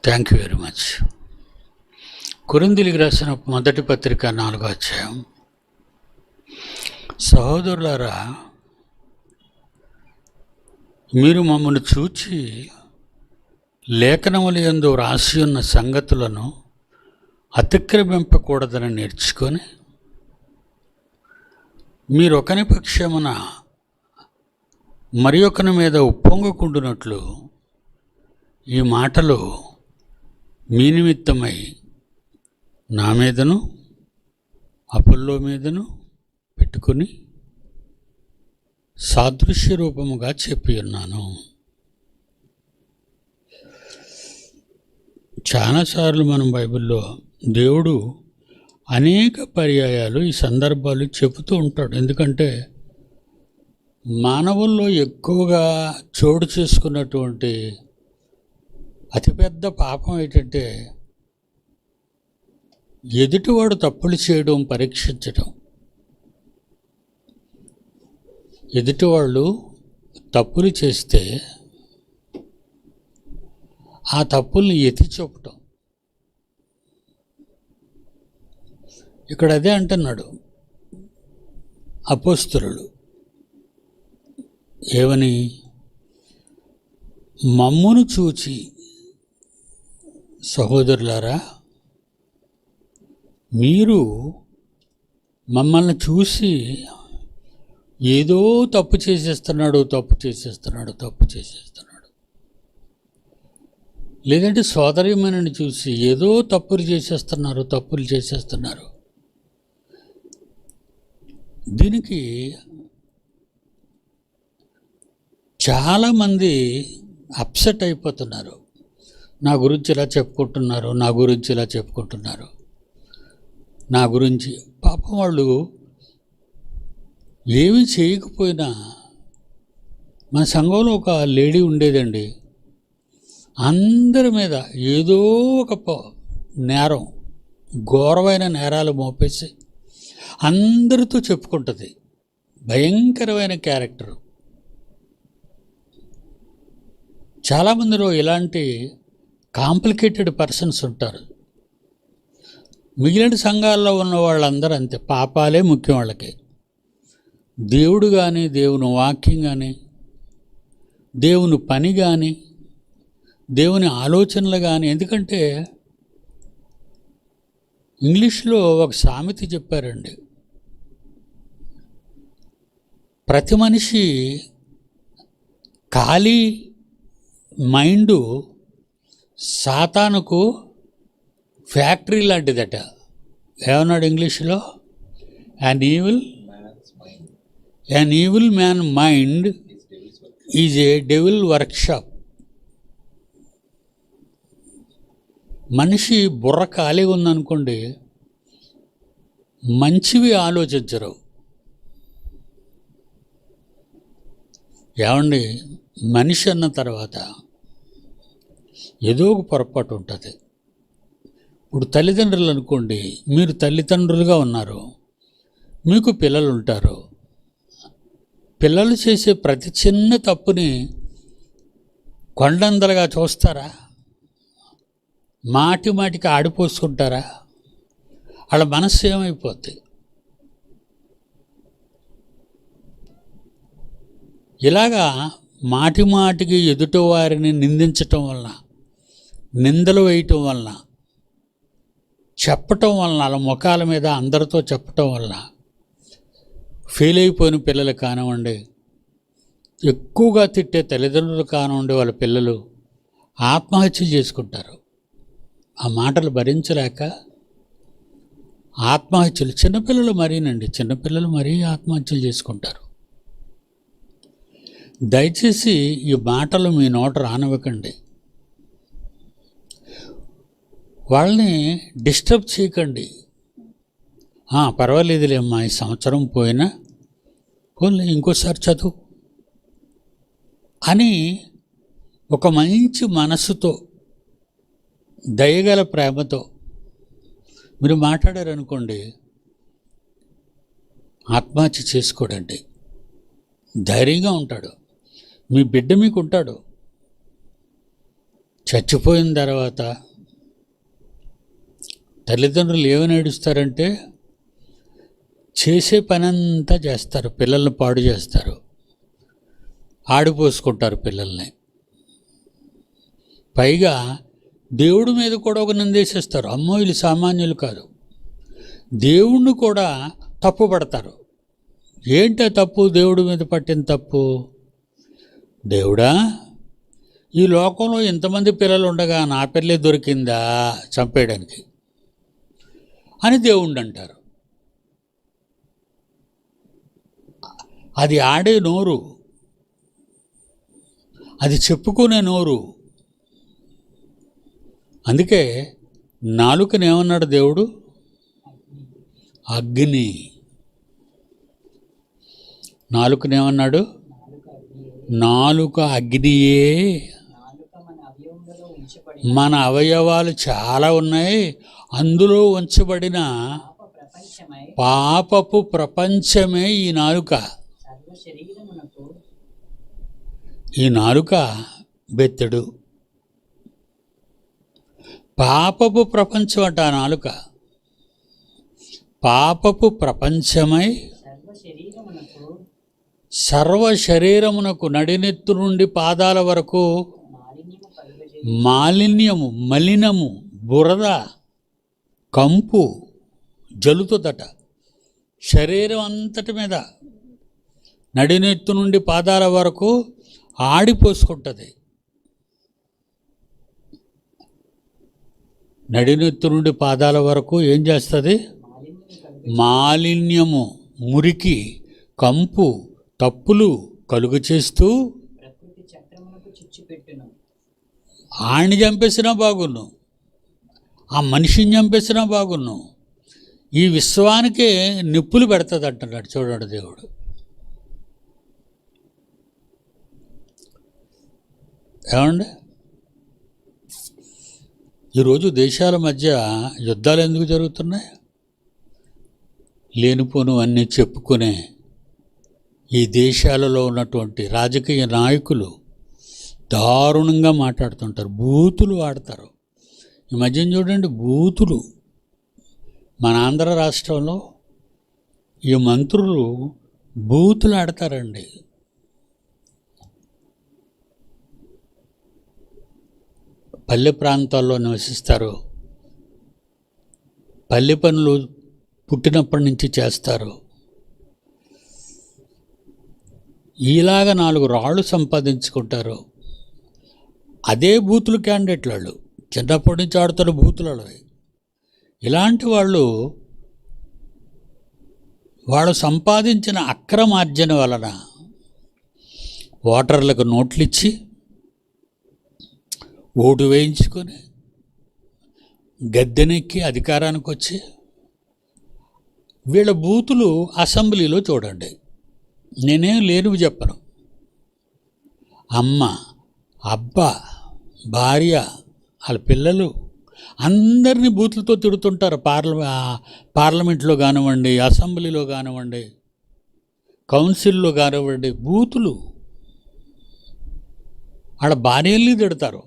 Thank you very much. కొరింథీయులకు రాసిన మొదటి పత్రిక 4వ అధ్యాయం. సహోదరులారా, మీరు మమ్మల్ని చూచి లేఖనముల యందు రాసి ఉన్న సంగతులను అతిక్రమింపకూడదని నేర్చుకొని మీరు ఒకని పక్షమున మరి ఒకని మీద ఉప్పొంగకుండునట్లు ఈ మాటలు మీ నిమిత్తమై నా మీదను అపోల్లో మీదను పెట్టుకుని సాదృశ్య రూపముగా చెప్పి ఉన్నాను. చాలాసార్లు మనం బైబిల్లో దేవుడు అనేక పర్యాయాలు ఈ సందర్భాలు చెబుతూ ఉంటాడు. ఎందుకంటే మానవుల్లో ఎక్కువగా చోటు చేసుకున్నటువంటి అతిపెద్ద పాపం ఏంటంటే ఎదుటివాడు తప్పులు చేయడం, పరీక్షించడం. ఎదుటివాళ్ళు తప్పులు చేస్తే ఆ తప్పుల్ని ఎత్తి చూపటం. ఇక్కడ అదే అంటున్నాడు అపోస్తలులు. ఏమని? మమ్మును చూచి సహోదరులారా, మీరు మమ్మల్ని చూసి ఏదో తప్పు చేసేస్తున్నాడు, లేదంటే సోదరీమణిని చూసి ఏదో తప్పులు చేసేస్తున్నారు. దీనికి చాలామంది అప్సెట్ అయిపోతున్నారు. నా గురించి ఇలా చెప్పుకుంటున్నారు. నా గురించి పాపం వాళ్ళు ఏమీ చేయకపోయినా, మన సంఘంలో ఒక లేడీ ఉండేదండి. అందరి మీద ఏదో ఒక నేరం, ఘోరమైన నేరాలు మోపేసి అందరితో చెప్పుకుంటుంది. భయంకరమైన క్యారెక్టరు. చాలామందిలో ఇలాంటి కాంప్లికేటెడ్ పర్సన్స్ ఉంటారు. మిగిలిన సంఘాల్లో ఉన్న వాళ్ళందరూ అంతే. పాపాలే ముఖ్యం వాళ్ళకి. దేవుడు కానీ, దేవుని వాక్యం కానీ, దేవుని పని కానీ, దేవుని ఆలోచనలు కానీ. ఎందుకంటే ఇంగ్లీష్లో ఒక సామెత చెప్పారండి. ప్రతి మనిషి ఖాళీ మైండు సాతానుకు ఫ్యాక్టరీ లాంటిదట. ఏమన్నాడు ఇంగ్లీష్లో? An evil man mind is a devil workshop. మనిషి బుర్ర ఖాళీగా ఉందనుకోండి, మంచివి ఆలోచించరు. ఏమండి, మనిషి అన్న తర్వాత ఏదో ఒక పొరపాటు ఉంటుంది. ఇప్పుడు తల్లిదండ్రులు అనుకోండి, మీరు తల్లిదండ్రులుగా ఉన్నారు, మీకు పిల్లలు ఉంటారు. పిల్లలు చేసే ప్రతి చిన్న తప్పుని కొండందలుగా చూస్తారా? మాటికి ఆడిపోసుకుంటారా? వాళ్ళ మనస్సు ఏమైపోద్ది? ఇలాగా మాటికి ఎదుటివారిని నిందించటం వలన, నిందలు వేయటం వలన, చెప్పటం వలన, వాళ్ళ ముఖాల మీద అందరితో చెప్పటం వలన ఫెయిల్ అయిపోయిన పిల్లలు కానివ్వండి, ఎక్కువగా తిట్టే తల్లిదండ్రులు కానివ్వండి, వాళ్ళ పిల్లలు ఆత్మహత్య చేసుకుంటారు. ఆ మాటలు భరించలేక ఆత్మహత్యలు. చిన్నపిల్లలు మరీ ఆత్మహత్యలు చేసుకుంటారు. దయచేసి ఈ మాటలు మీ నోట రానివ్వకండి. వాళ్ళని డిస్టర్బ్ చేయకండి. పర్వాలేదులేమ్మా, ఈ సంవత్సరం పోయినా పోలే, ఇంకోసారి చదువు అని ఒక మంచి మనసుతో, దయగల ప్రేమతో మీరు మాట్లాడారనుకోండి, ఆత్మహత్య చేసుకోడండి. ధైర్యంగా ఉంటాడు. మీ బిడ్డ మీకు ఉంటాడు. చచ్చిపోయిన తర్వాత తల్లిదండ్రులు ఏమని ఏడుస్తారంటే చేసే పనంతా చేస్తారు, పిల్లల్ని పాడు చేస్తారు, ఆడిపోసుకుంటారు పిల్లల్ని. పైగా దేవుడి మీద కూడా ఒక నిందేసేస్తారు. అమ్మో వీళ్ళు సామాన్యులు కాదు, దేవుణ్ణి కూడా తప్పు పడతారు. ఏంటో తప్పు, దేవుడి మీద పట్టిన తప్పు? దేవుడా, ఈ లోకంలో ఇంతమంది పిల్లలు ఉండగా నా పిల్లే దొరికిందా చంపేయడానికి అని దేవుణ్ణి అంటారు. అది ఆడే నోరు, అది చెప్పుకునే నోరు. అందుకే నాలుకనేమన్నాడు దేవుడు? అగ్ని. నాలుకనేమన్నాడు? నాలుక అగ్నియే. మన అవయవాలు చాలా ఉన్నాయి, అందులో ఉంచబడిన పాపపు ప్రపంచమే ఈ నాలుక. ఈ నాలుక బెత్తెడు, పాపపు ప్రపంచం అట ఆ నాలుక. పాపపు ప్రపంచమై సర్వ శరీరమునకు నడినెత్తు నుండి పాదాల వరకు మాలిన్యము, మలినము, బురద, కంపు జలుతుందట. శరీరం అంతటి మీద నడినెత్తు నుండి పాదాల వరకు ఆడిపోసుకుంటుంది. నడినెత్తు నుండి పాదాల వరకు ఏం చేస్తుంది? మాలిన్యము, మురికి, కంపు, తప్పులు కలుగు చేస్తూ ఆడిని చంపేసినా బాగున్ను, ఆ మనిషిని చంపేసినా బాగున్ను, ఈ విశ్వానికే నిప్పులు పెడుతుంది అంటున్నాడు. చూడండి దేవుడు. ఏమండి, ఈరోజు దేశాల మధ్య యుద్ధాలు ఎందుకు జరుగుతున్నాయి? లేనిపోను అన్నీ చెప్పుకునే ఈ దేశాలలో ఉన్నటువంటి రాజకీయ నాయకులు దారుణంగా మాట్లాడుతుంటారు, బూతులు వాడతారు. ఈ మధ్యన చూడండి బూతులు. మన ఆంధ్ర రాష్ట్రంలో ఈ మంత్రులు బూతులు ఆడతారండి. పల్లె ప్రాంతాల్లో నివసిస్తారు, పల్లె పనులు పుట్టినప్పటి నుంచి చేస్తారు. ఈలాగా 4 రాళ్ళు సంపాదించుకుంటారు. అదే బూతులు క్యాండిడేట్లు వాళ్ళు, చిన్నప్పటి నుంచి ఆడుతారు బూతులలో. ఇలాంటి వాళ్ళు సంపాదించిన అక్రమార్జన వలన ఓటర్లకు నోట్లిచ్చి ఓటు వేయించుకొని గద్దెనెక్కి అధికారానికి వచ్చి వీళ్ళ బూతులు అసెంబ్లీలో చూడండి. నేనేం లేనివి చెప్పను. అమ్మ, అబ్బా, భార్య, వాళ్ళ పిల్లలు అందరినీ బూతులతో తిడుతుంటారు. పార్లమెంట్లో కానివ్వండి, అసెంబ్లీలో కానివ్వండి, కౌన్సిల్లో కానివ్వండి, బూతులు. ఆడ భార్యల్ని తిడతారు.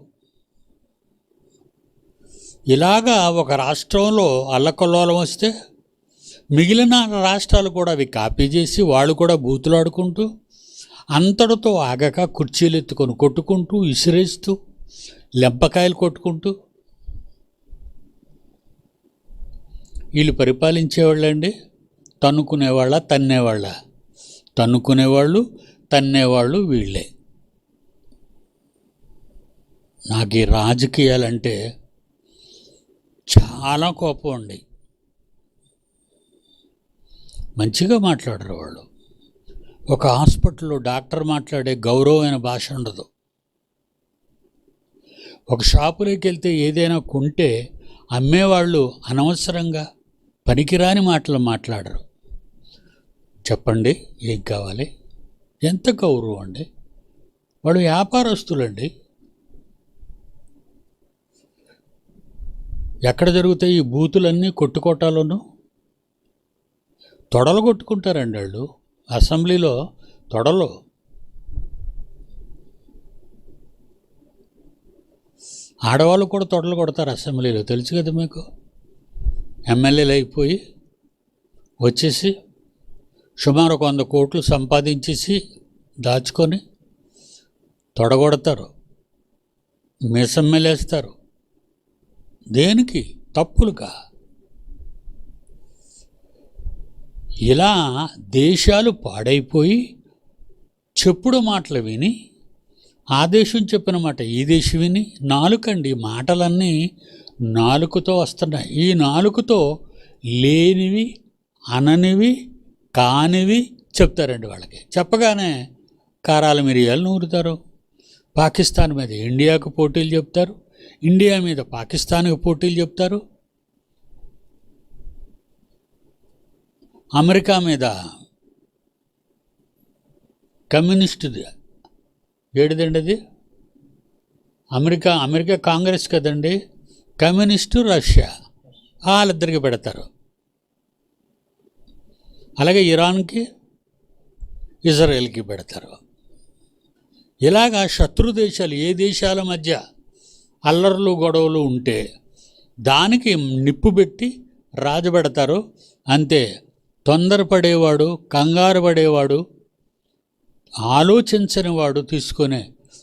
ఇలాగా ఒక రాష్ట్రంలో అల్లకల్లోలం వస్తే మిగిలిన రాష్ట్రాలు కూడా అవి కాపీ చేసి వాళ్ళు కూడా బూతులు ఆడుకుంటూ అంతటితో ఆగక కుర్చీలు ఎత్తుకొని కొట్టుకుంటూ, ఇసిరేస్తూ, లెంపకాయలు కొట్టుకుంటూ వీళ్ళు పరిపాలించేవాళ్ళండి. తన్నుకునేవాళ్ళ, తన్నేవాళ్ళ? తన్నుకునేవాళ్ళు, తన్నేవాళ్ళు వీళ్ళే. నాకు ఈ రాజకీయాలంటే చాలా కోపం అండి. మంచిగా మాట్లాడరు వాళ్ళు. ఒక హాస్పిటల్లో డాక్టర్ మాట్లాడే గౌరవమైన భాష ఉండదు. ఒక షాపులోకి వెళ్తే ఏదైనా కొంటే అమ్మేవాళ్ళు అనవసరంగా పనికిరాని మాటలు మాట్లాడరు. చెప్పండి ఏం కావాలి? ఎంత గౌరవం అండి? వాళ్ళు వ్యాపారస్తులండి. ఎక్కడ జరుగుతాయి ఈ బూతులన్నీ? కొట్టుకోటాలను తొడలు కొట్టుకుంటారండి వాళ్ళు. అసెంబ్లీలో తొడలు. ఆడవాళ్ళు కూడా తొడలు కొడతారు అసెంబ్లీలో, తెలుసు కదా మీకు. ఎమ్మెల్యేలు అయిపోయి వచ్చేసి సుమారు 100 కోట్లు సంపాదించేసి దాచుకొని తొడగొడతారు, మీసం మెలేస్తారు. దేనికి? తప్పులుగా. ఇలా దేశాలు పాడైపోయి చెప్పుడు మాటలు విని, ఆ దేశం చెప్పిన మాట ఈ దేశం విని, నాలుకండి మాటలన్నీ నాలుకతో వస్తున్నాయి. ఈ నాలుకతో లేనివి, అననివి, కానివి చెప్తారండి వాళ్ళకి. చెప్పగానే కారాల మిరియాలు నూరుతారు. పాకిస్తాన్ మీద ఇండియాకు పోటీలు చెప్తారు, ఇండియా మీద పాకిస్తాన్కి పోటీలు చెప్తారు, అమెరికా మీద కమ్యూనిస్టుది ఏడిదండి అది, అమెరికా కాంగ్రెస్ కదండి, కమ్యూనిస్టు రష్యా, వాళ్ళిద్దరికి పెడతారు. అలాగే ఇరాన్కి ఇజ్రాయెల్కి పెడతారు. ఇలాగా శత్రు దేశాలు, ఏ దేశాల మధ్య అల్లర్లు గొడవలు ఉంటే దానికి నిప్పు పెట్టి రాజబెడతారు. అంతే. తొందరపడేవాడు, కంగారు పడేవాడు, ఆలోచించని వాడు తీసుకొని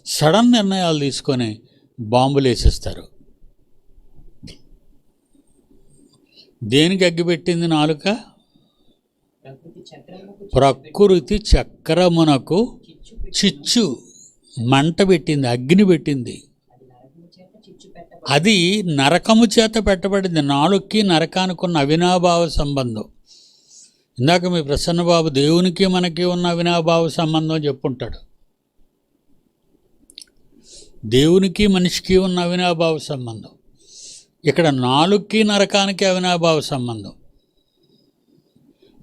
సడన్ నిర్ణయాలు తీసుకొని బాంబులు వేసేస్తారు. దేనికి అగ్గిపెట్టింది నాలుక? ప్రకృతి చక్రమునకు చిచ్చు మంట పెట్టింది, అగ్ని పెట్టింది. అది నరకము చేత పెట్టబడింది. నాలుగుకి నరకానుకున్న అవినాభావ సంబంధం. ఇందాక మీ ప్రసన్నబాబు దేవునికి మనకి ఉన్న అవినాభావ సంబంధం చెప్పుంటాడు. దేవునికి మనిషికి ఉన్న అవినాభావ సంబంధం. ఇక్కడ నాలుగుకి నరకానికి అవినాభావ సంబంధం.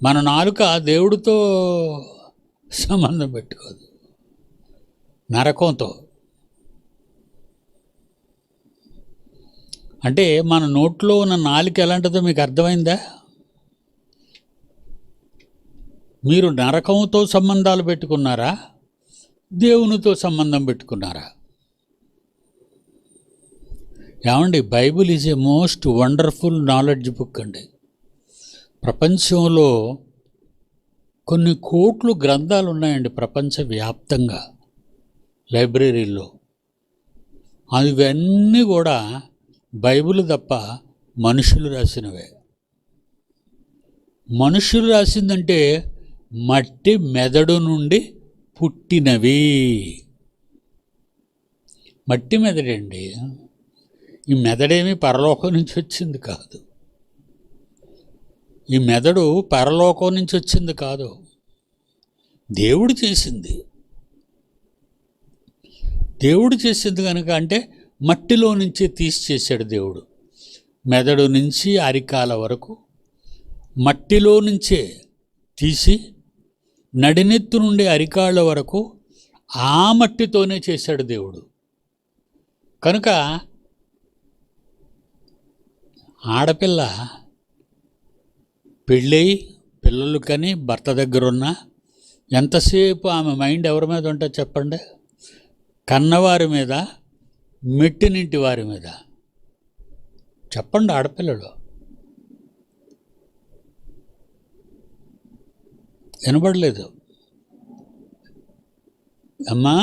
మన నాలుక దేవుడితో సంబంధం పెట్టుకోదు, నరకంతో. అంటే మన నోట్లో ఉన్న నాలుక ఎలాంటిదో మీకు అర్థమైందా? మీరు నరకంతో సంబంధాలు పెట్టుకున్నారా, దేవునితో సంబంధం పెట్టుకున్నారా? ఏమండి, Bible is a most wonderful knowledge book అండి. ప్రపంచంలో కొన్ని కోట్లు గ్రంథాలు ఉన్నాయండి ప్రపంచవ్యాప్తంగా లైబ్రరీల్లో. అవన్నీ కూడా బైబిల్ తప్ప మనుషులు రాసినవే. మనుషులు రాసిందంటే మట్టి మెదడు నుండి పుట్టినవి. మట్టి మెదడండి. ఈ మెదడేమి పరలోకం నుంచి వచ్చింది కాదు. ఈ మెదడు పరలోకం నుంచి వచ్చింది కాదు, దేవుడు చేసింది. దేవుడు చేసింది కనుక అంటే మట్టిలో నుంచే తీసి చేశాడు దేవుడు. మెదడు నుంచి అరికాల వరకు మట్టిలో నుంచే తీసి నడినెత్తు నుండి అరికాళ్ళ వరకు ఆ మట్టితోనే చేశాడు దేవుడు. కనుక ఆడపిల్ల పెళ్ళై పిల్లలు కని భర్త దగ్గరున్న ఎంతసేపు ఆమె మైండ్ ఎవరి మీద ఉంటుంది చెప్పండి? కన్నవారి మీద, మెట్టినింటి వారి మీద. చెప్పండి ఆడపిల్లలు. వినబడలేదు అమ్మా?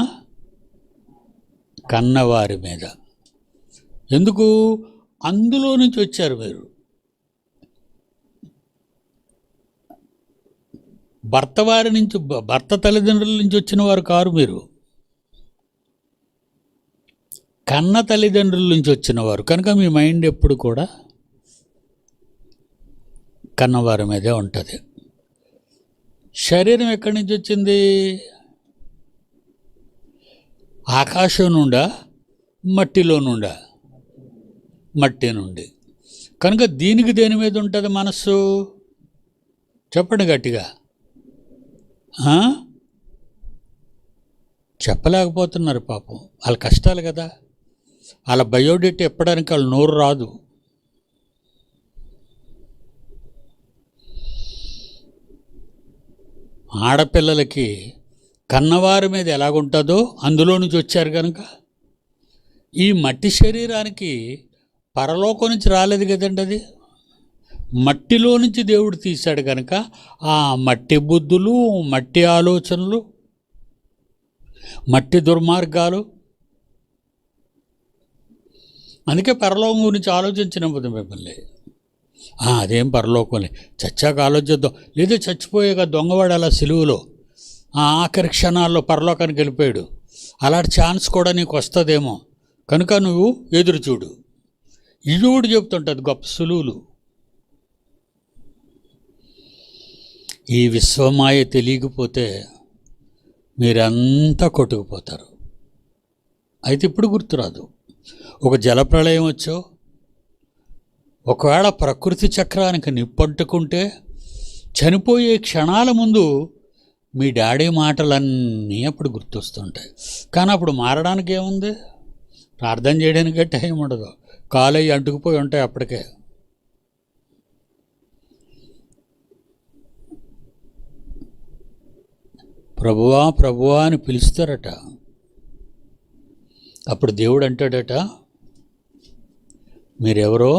కన్నవారి మీద. ఎందుకు? అందులో నుంచి వచ్చారు మీరు. భర్త తల్లిదండ్రుల నుంచి వచ్చిన వారు కారు మీరు, కన్న తల్లిదండ్రుల నుంచి వచ్చిన వారు. కనుక మీ మైండ్ ఎప్పుడు కూడా కన్నవారి మీదే ఉంటుంది. శరీరం ఎక్కడి నుంచి వచ్చింది? ఆకాశం నుండా, మట్టిలో నుండా? మట్టి నుండి. కనుక దీనికి దేని మీద ఉంటుంది మనస్సు? చెప్పండి గట్టిగా. చెప్పలేకపోతున్నారు పాపం. వాళ్ళ కష్టాలు కదా. వాళ్ళ బయోడేటా చెప్పడానికి వాళ్ళ నోరు రాదు. ఆడపిల్లలకి కన్నవారి మీద ఎలాగుంటుందో అందులో నుంచి వచ్చారు కనుక ఈ మట్టి శరీరానికి పరలోకం నుంచి రాలేదు కదండి, అది మట్టిలో నుంచి దేవుడు తీశాడు కనుక ఆ మట్టి బుద్ధులు, మట్టి ఆలోచనలు, మట్టి దుర్మార్గాలు. అందుకే పరలోకం గురించి ఆలోచించినప్పుడు మిమ్మల్ని అదేం పరలోకంలే, చచ్చాక ఆలోచిద్దాం, లేదా చచ్చిపోయాక దొంగవాడు అలా సిలువలో ఆఖరి క్షణాల్లో పరలోకానికి వెళ్ళిపోయాడు, అలాంటి ఛాన్స్ కూడా నీకు వస్తుందేమో కనుక నువ్వు ఎదురు చూడు. ఇది కూడా చెప్తుంటుంది గొప్ప సులువులు. ఈ విశ్వమాయ తెలియకపోతే మీరంతా కొట్టుకుపోతారు. అయితే ఇప్పుడు గుర్తురాదు. ఒక జలప్రళయం వచ్చో, ఒకవేళ ప్రకృతి చక్రానికి నిప్పంటుకుంటే చనిపోయే క్షణాల ముందు మీ డాడీ మాటలన్నీ అప్పుడు గుర్తొస్తుంటాయి. కానీ అప్పుడు మారడానికి ఏముంది, ప్రార్థన చేయడానికి టైం ఉండదు, కాలేజీ అంటుకుపోయి ఉంటాయి అప్పటికే. ప్రభువా ప్రభువా అని పిలుస్తారట. అప్పుడు దేవుడు అంటాడట, మీరెవరో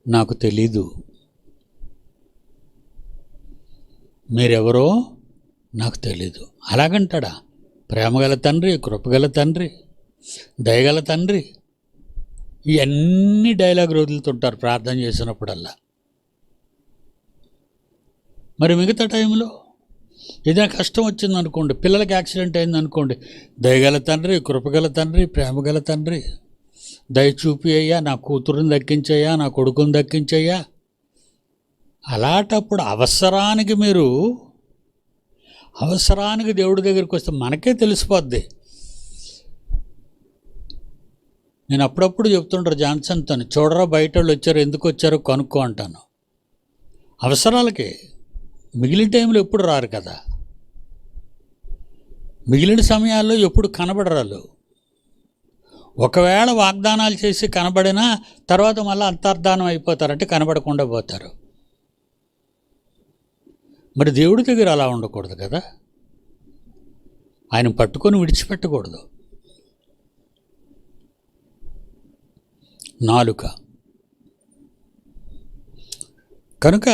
నాకు తెలీదు, మీరెవరో నాకు తెలీదు. అలాగంటాడా? ప్రేమగల తండ్రి, కృపగల తండ్రి, దయగల తండ్రి, ఇవన్నీ డైలాగ్ వదులుతుంటారు ప్రార్థన చేసినప్పుడల్లా. మరి మిగతా టైంలో ఏదైనా కష్టం వచ్చిందనుకోండి, పిల్లలకి యాక్సిడెంట్ అయిందనుకోండి, దయగల తండ్రి, కృపగల తండ్రి, ప్రేమగల తండ్రి, దయ చూపి అయ్యా, నా కూతురుని దక్కించయ్యా, నా కొడుకుని దక్కించయ్యా. అలాంటప్పుడు అవసరానికి దేవుడి దగ్గరికి వస్తే మనకే తెలిసిపోద్ది. నేను అప్పుడప్పుడు చెప్తుంటారు జాన్సన్తో, చూడరా బయట వాళ్ళు వచ్చారు, ఎందుకు వచ్చారో కనుక్కో అంటాను. అవసరాలకే, మిగిలిన టైంలో ఎప్పుడు రారు కదా, మిగిలిన సమయాల్లో ఎప్పుడు కనబడరాలు. ఒకవేళ వాగ్దానాలు చేసి కనబడినా తర్వాత మళ్ళీ అంతర్ధానం అయిపోతారంటే కనబడకుండా పోతారు. మరి దేవుడి దగ్గర అలా ఉండకూడదు కదా, ఆయన పట్టుకొని విడిచిపెట్టకూడదు. నాలుక. కనుక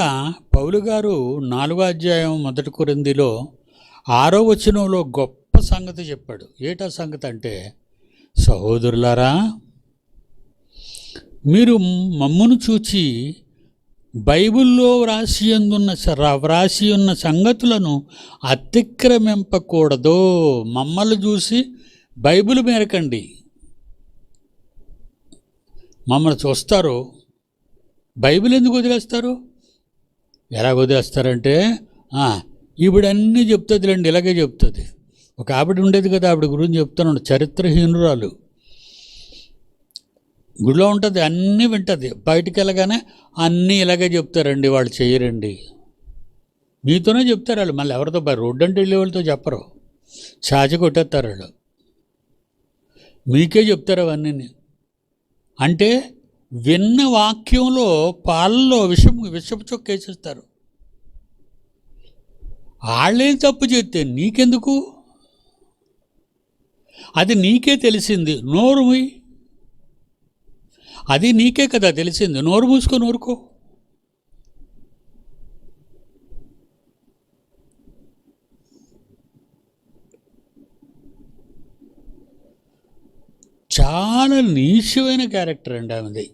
పౌలు గారు 4వ అధ్యాయం 1 కొరింథీలో 6వ వచనంలో గొప్ప సంగతి చెప్పాడు. ఏటా సంగతి అంటే, సహోదరులారా, మీరు మమ్మును చూచి బైబిల్లో వ్రాసి ఉన్న సంగతులను అతిక్రమింపకూడదు. మమ్మల్ని చూసి బైబిల్ మేరకండి. మమ్మల్ని చూస్తారు, బైబిల్ ఎందుకు వదిలేస్తారు? ఎలా వదిలేస్తారంటే, ఈవిడన్నీ చెప్తుంది రండి, ఇలాగే చెప్తుంది. ఒక ఆవిడ ఉండేది కదా, ఆవిడ గురించి చెప్తాను, చరిత్రహీనురాలు. గుడిలో ఉంటుంది, అన్నీ వింటుంది, బయటికి వెళ్ళగానే అన్నీ ఇలాగే చెప్తారండి, వాళ్ళు చేయరండి. మీతోనే చెప్తారు వాళ్ళు, మళ్ళీ ఎవరితో రోడ్డు అంటే వెళ్ళే వాళ్ళతో చెప్పరు, చాచి కొట్టేస్తారు వాళ్ళు, మీకే చెప్తారు అవన్నీ. అంటే విన్న వాక్యంలో పాలలో విషపు చొక్కేసేస్తారు. వాళ్ళేం తప్పు చేస్తే నీకెందుకు? అది నీకే తెలిసింది, నోరు మూయి. అది నీకే కదా తెలిసింది, నోరు మూసుకొని ఊరుకో. చాలా నీచమైన క్యారెక్టర్ అండి ఆమెది.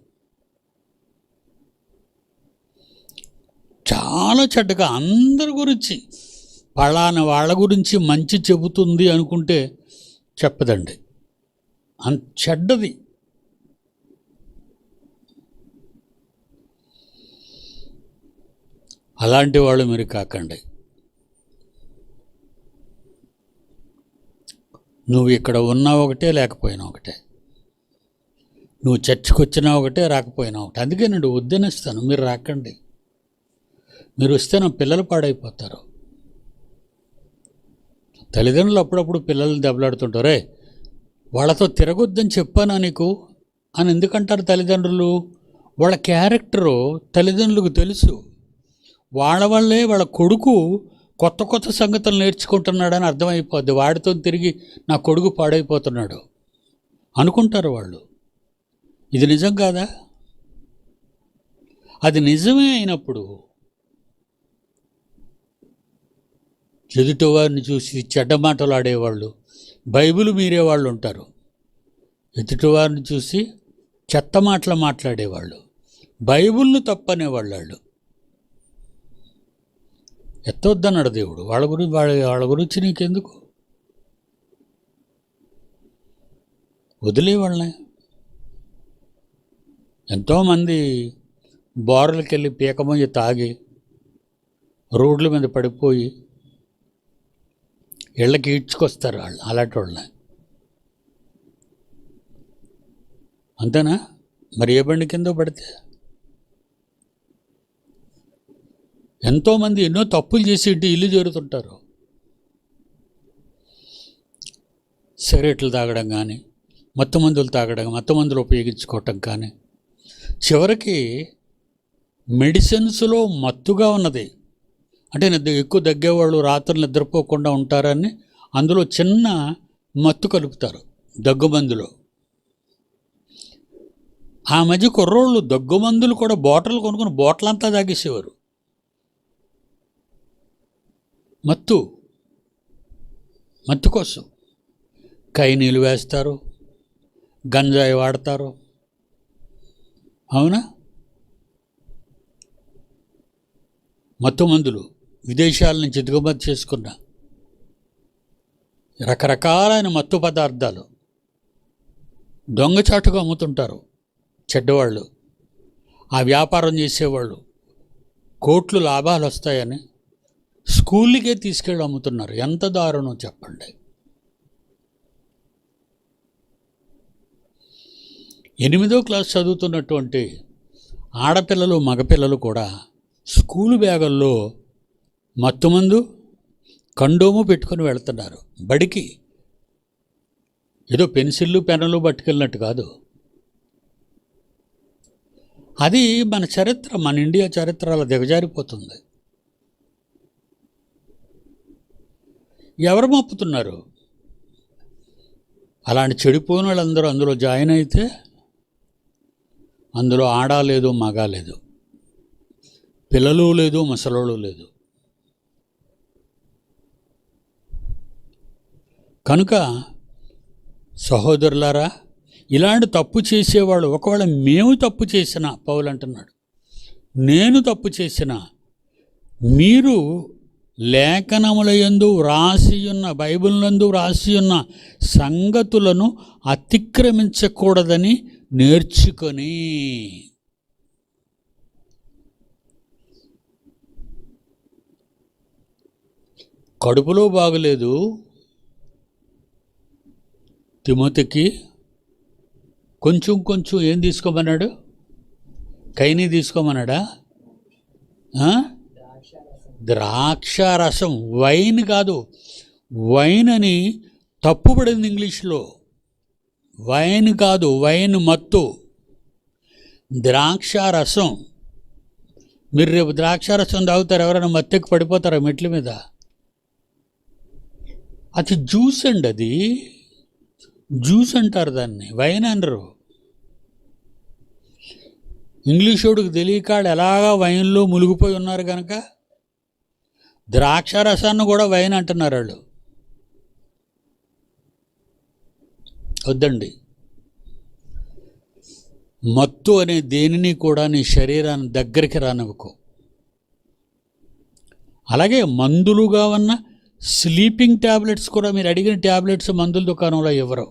చాలా చెడ్డగా అందరి గురించి, పలానా వాళ్ళ గురించి మంచి చెబుతుంది అనుకుంటే చెప్పదండి, అంత చెడ్డది. అలాంటి వాళ్ళు మీరు కాకండి. నువ్వు ఇక్కడ ఉన్నా ఒకటే, లేకపోయినా ఒకటే, నువ్వు చర్చికి వచ్చినా ఒకటే, రాకపోయినా ఒకటే. అందుకే నేను వద్దనిస్తాను, మీరు రాకండి. మీరు వస్తే నా పిల్లలు పాడైపోతారు. తల్లిదండ్రులు అప్పుడప్పుడు పిల్లలు దెబ్బలాడుతుంటారే, వాళ్ళతో తిరగొద్దని చెప్పానా నీకు అని ఎందుకంటారు తల్లిదండ్రులు? వాళ్ళ క్యారెక్టరు తల్లిదండ్రులకు తెలుసు. వాళ్ళ వల్లే వాళ్ళ కొడుకు కొత్త కొత్త సంగతులు నేర్చుకుంటున్నాడని అర్థమైపోద్ది. వాడితో తిరిగి నా కొడుకు పాడైపోతున్నాడు, అనుకుంటారు వాళ్ళు. ఇది నిజం కాదా? అది నిజమే అయినప్పుడు ఎదుటివారిని చూసి చెడ్డ మాటలు ఆడేవాళ్ళు, బైబిల్ మీరేవాళ్ళు ఉంటారు. ఎదుటివారిని చూసి చెత్త మాటలు మాట్లాడేవాళ్ళు, బైబిల్ను తప్పనేవాళ్ళు. వాళ్ళు ఎత్తొద్దన్నాడు దేవుడు. వాళ్ళ గురించి నీకెందుకు? వదిలే వాళ్ళని. ఎంతోమంది బారులకెళ్ళి పీకమొయ్యి తాగి రోడ్ల మీద పడిపోయి ఇళ్ళకి ఈడ్చుకొస్తారు వాళ్ళు, అలాంటి వాళ్ళని. అంతేనా? మరి ఏ బండి కిందో పడితే ఎంతోమంది ఎన్నో తప్పులు చేసి ఇంటి ఇల్లు చేరుతుంటారు. సిగరెట్లు తాగడం కానీ, మత్తు మందులు తాగడం, మత్తు మందులు ఉపయోగించుకోవటం కానీ, చివరికి మెడిసిన్స్లో మత్తుగా ఉన్నది. అంటే ఎక్కువ దగ్గేవాళ్ళు రాత్రులు నిద్రపోకుండా ఉంటారని అందులో చిన్న మత్తు కలుపుతారు దగ్గుమందులో. ఆ మధ్య కుర్రోళ్ళు దగ్గుమందులు కూడా బాటిల్ కొనుక్కొని బాటిల్ తాగేసేవారు. మత్తు కోసం కైనీళ్ళు వేస్తారు, గంజాయి వాడతారు. అవునా? మత్తు మందులు విదేశాల నుంచి దిగుమతి చేసుకున్న రకరకాలైన మత్తు పదార్థాలు దొంగచాటుగా అమ్ముతుంటారు చెడ్డవాళ్ళు. ఆ వ్యాపారం చేసేవాళ్ళు కోట్లు లాభాలు వస్తాయని స్కూళ్ళకే తీసుకెళ్ళి అమ్ముతున్నారు. ఎంత దారుణం చెప్పండి. 8వ క్లాస్ చదువుతున్నటువంటి ఆడపిల్లలు మగపిల్లలు కూడా స్కూలు బ్యాగుల్లో మత్తుమందు కండోము పెట్టుకొని వెళ్తున్నారు బడికి. ఏదో పెన్సిళ్ళు పెన్నులు పట్టుకెళ్ళినట్టు కాదు. అది మన చరిత్ర, మన ఇండియా చరిత్ర అలా దిగజారిపోతుంది. ఎవరు మప్పుతున్నారు? అలాంటి చెడిపోయిన వాళ్ళందరూ అందులో జాయిన్ అయితే అందులో ఆడ లేదు, మగ లేదు, పిల్లలు లేదు, ముసలోళ్ళు లేదు. కనుక సహోదరులారా, ఇలాంటి తప్పు చేసేవాళ్ళు, ఒకవేళ మేము తప్పు చేసినా, పౌలు అంటున్నాడు, నేను తప్పు చేసినా మీరు లేఖనములయందు వ్రాసియున్న, బైబిల్నందు వ్రాసియున్న సంగతులను అతిక్రమించకూడదని నేర్చుకొని. కడుపులో బాగలేదు తిమోతికి, కొంచెం కొంచెం ఏం తీసుకోమన్నాడు? కైని తీసుకోమన్నాడా? ద్రాక్షారసం, వైన్ కాదు. వైన్ అని తప్పుపడింది ఇంగ్లీష్లో. వైన్ కాదు, వైన్ మత్తు, ద్రాక్షారసం. మీరు రేపు ద్రాక్షారసం తాగుతారు, ఎవరైనా మత్తెక్కి పడిపోతారా మెట్ల మీద? అది జ్యూస్ అండి, అది జ్యూస్ అంటారు దాన్ని, వైన్ అనరు. ఇంగ్లీషోడికి తెలియకాడు ఎలాగా వైన్లో మునిగిపోయి ఉన్నారు కనుక ద్రాక్షారసాన్ని కూడా వైన్ అంటున్నారు వాళ్ళు. వద్దండి. మత్తు అనే దేనిని కూడా నీ శరీరాన్ని దగ్గరికి రానివ్వకు. అలాగే మందులుగా ఉన్న స్లీపింగ్ ట్యాబ్లెట్స్ కూడా, మీరు అడిగిన ట్యాబ్లెట్స్ మందుల దుకాణంలో ఇవ్వరు.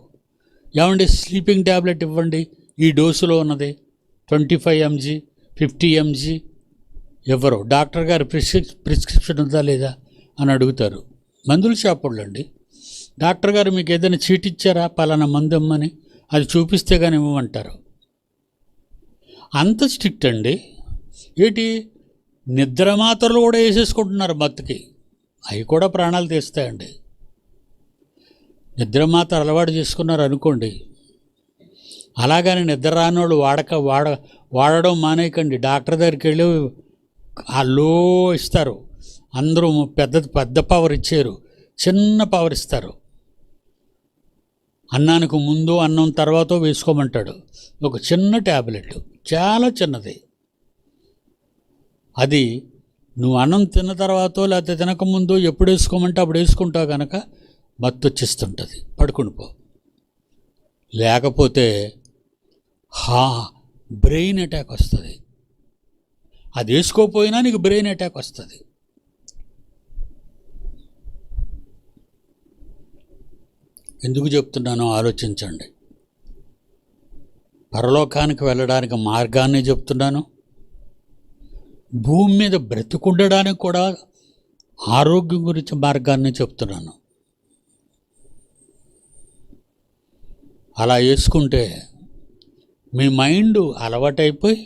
ఏమండి స్లీపింగ్ ట్యాబ్లెట్ ఇవ్వండి, ఈ డోసులో ఉన్నది 25 mg 50 mg ఇవ్వరు. డాక్టర్ గారు ప్రిస్క్రిప్షన్ ఉందా లేదా అని అడుగుతారు. మందుల షాప్ వాళ్ళండి. డాక్టర్ గారు మీకు ఏదైనా చీట్ ఇచ్చారా పలానా మందు ఇమ్మని, అది చూపిస్తే కానీ ఇవ్వమంటారు. అంత స్ట్రిక్ట్ అండి. ఏంటి, నిద్ర మాత్రలు కూడా వేసేసుకుంటున్నారు మత్తుకి. అవి కూడా ప్రాణాలు తీస్తాయండి. నిద్ర మాత్ర అలవాటు చేసుకున్నారు అనుకోండి, అలాగని నిద్ర రానోళ్ళు వాడడం మానేయకండి. డాక్టర్ దగ్గరికి వెళ్ళి ఆ లో ఇస్తారు. అందరూ పెద్ద పవర్ ఇచ్చారు, చిన్న పవర్ ఇస్తారు. అన్నానికి ముందు అన్నం తర్వాత వేసుకోమంటాడు. ఒక చిన్న ట్యాబ్లెట్, చాలా చిన్నది. అది నువ్వు అన్నం తిన్న తర్వాత లేకపోతే తినకముందు ఎప్పుడు వేసుకోమంటే అప్పుడు వేసుకుంటావు కనుక మత్తు వచ్చేస్తుంటుంది, పడుకుని పో. లేకపోతే బ్రెయిన్ అటాక్ వస్తుంది. అది వేసుకోపోయినా నీకు బ్రెయిన్ అటాక్ వస్తుంది. ఎందుకు చెప్తున్నానో ఆలోచించండి. పరలోకానికి వెళ్ళడానికి మార్గాన్ని చెప్తున్నాను, భూమి మీద బ్రతికుండడానికి కూడా ఆరోగ్యం గురించి మార్గాన్ని చెప్తున్నాను. అలా వేసుకుంటే మీ మైండ్ అలవాటైపోయి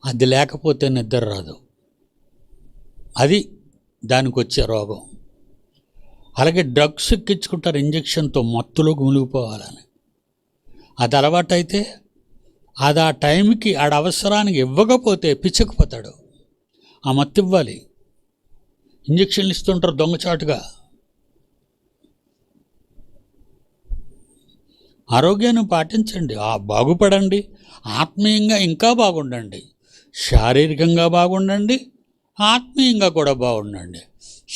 అది లేకపోతే నిద్ర రాదు. అది దానికి వచ్చే రోగం. అలాగే డ్రగ్స్ ఎక్కించుకుంటారు ఇంజక్షన్తో, మత్తులోకి మునిగిపోవాలని. అది అలవాటైతే అది ఆ టైంకి ఆడ అవసరానికి ఇవ్వకపోతే పిచ్చకపోతాడు. ఆ మత్తు ఇవ్వాలి. ఇంజక్షన్లు ఇస్తుంటారు దొంగచాటుగా. ఆరోగ్యాన్ని పాటించండి, బాగుపడండి. ఆత్మీయంగా ఇంకా బాగుండండి, శారీరకంగా బాగుండండి, ఆత్మీయంగా కూడా బాగుండండి.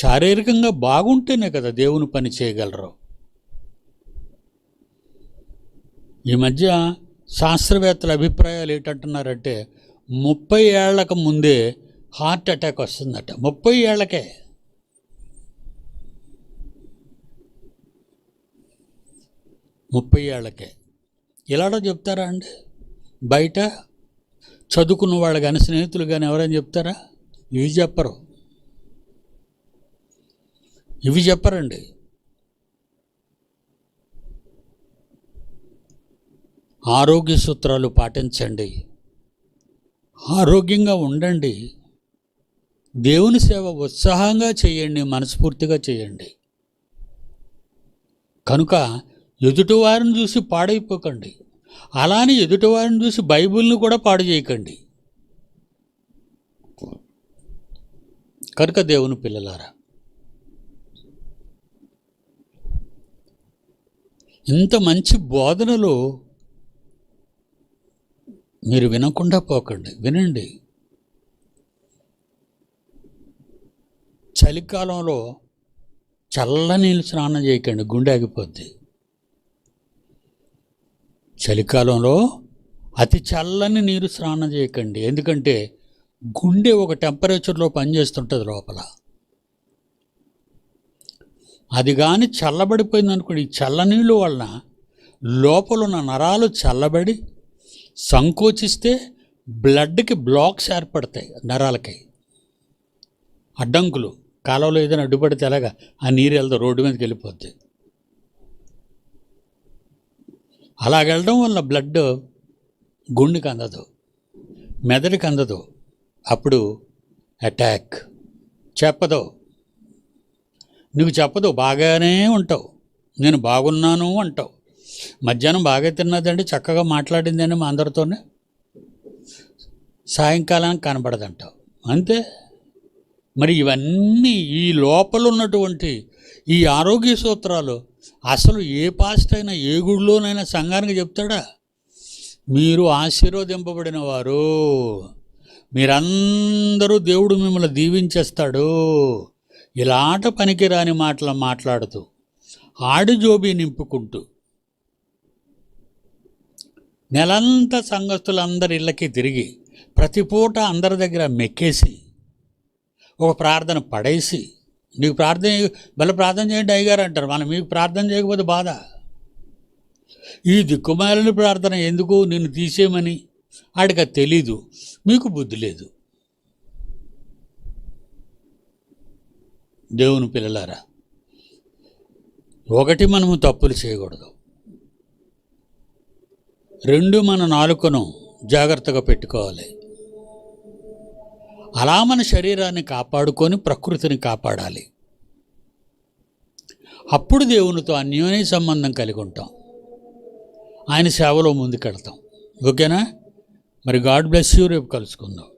శారీరకంగా బాగుంటేనే కదా దేవుని పని చేయగలరు. ఈ మధ్య శాస్త్రవేత్తల అభిప్రాయాలు ఏంటంటున్నారంటే 30 ఏళ్లకు ముందే హార్ట్ అటాక్ వస్తుందట. 30 ఏళ్లకే. ఇలాడో చెప్తారా అండి? బయట చదువుకున్న వాళ్ళు కానీ స్నేహితులు కానీ ఎవరైనా చెప్తారా? ఇవి చెప్పరండి. ఆరోగ్య సూత్రాలు పాటించండి, ఆరోగ్యంగా ఉండండి, దేవుని సేవ ఉత్సాహంగా చేయండి, మనస్ఫూర్తిగా చేయండి. కనుక ఎదుటివారిని చూసి పాడైపోకండి. అలానే ఎదుటివారిని చూసి బైబిల్ని కూడా పాడు చేయకండి. కనుక దేవుని పిల్లలారా, ఇంత మంచి బోధనలు మీరు వినకుండా పోకండి, వినండి. చలికాలంలో చల్లనీళ్ళు స్నానం చేయకండి, గుండె ఆగిపోద్ది. చలికాలంలో అతి చల్లని నీరు స్నానం చేయకండి. ఎందుకంటే గుండె ఒక టెంపరేచర్లో పనిచేస్తుంటుంది లోపల. అది కానీ చల్లబడిపోయింది అనుకోండి, ఈ చల్లనీళ్ళు వలన లోపల ఉన్న నరాలు చల్లబడి సంకోచిస్తే బ్లడ్కి బ్లాక్స్ ఏర్పడతాయి, నరాలకి అడ్డంకులు. కాలంలో ఏదైనా అడ్డుపడితే ఎలాగా ఆ నీరు వెళ్తే రోడ్డు మీదకి వెళ్ళిపోద్ది. అలాగెళ్ళడం వల్ల బ్లడ్ గుండెకి అందదు, మెదడుకి అందదు. అప్పుడు అటాక్. నీకు చెప్పదు, బాగానే ఉంటావు, నేను బాగున్నాను అంటావు. మధ్యాహ్నం బాగా తిన్నదండి, చక్కగా మాట్లాడిందని మా అందరితోనే, సాయంకాలానికి కనబడదంటావు, అంతే. మరి ఇవన్నీ ఈ లోపల ఉన్నటువంటి ఈ ఆరోగ్య సూత్రాలు అసలు ఏ పాస్ట్ అయినా ఏ గుడిలోనైనా సంఘానికి చెప్తాడా? మీరు ఆశీర్వదింపబడిన వారు, మీరందరూ దేవుడు మిమ్మల్ని దీవించేస్తాడు. ఇలాంటి పనికిరాని మాటలు మాట్లాడుతూ ఆడి జోబీ నింపుకుంటూ నెలంతా సంఘస్థులందరి ఇళ్ళకి తిరిగి ప్రతి పూట అందరి దగ్గర మెక్కేసి ఒక ప్రార్థన పడేసి, నీకు ప్రార్థన చేయండి అయ్యగారు అంటారు. మనం మీకు ప్రార్థన చేయకపోతే బాధ. ఈ దిక్కుమాలిన ప్రార్థన ఎందుకు, నిన్ను తీసేయమని ఆడికి తెలీదు, మీకు బుద్ధి లేదు. దేవుని పిల్లలారా, ఒకటి, మనము తప్పులు చేయకూడదు. 2, మన నాలుకను జాగ్రత్తగా పెట్టుకోవాలి. అలా మన శరీరాన్ని కాపాడుకొని ప్రకృతిని కాపాడాలి. అప్పుడు దేవునితో అన్యోన్య సంబంధం కలిగి ఉంటాం, ఆయన సేవలో ముందుకెళ్తాం. ఓకేనా? మరి గాడ్ బ్లెస్ యూ. రేపు కలుసుకుందాం.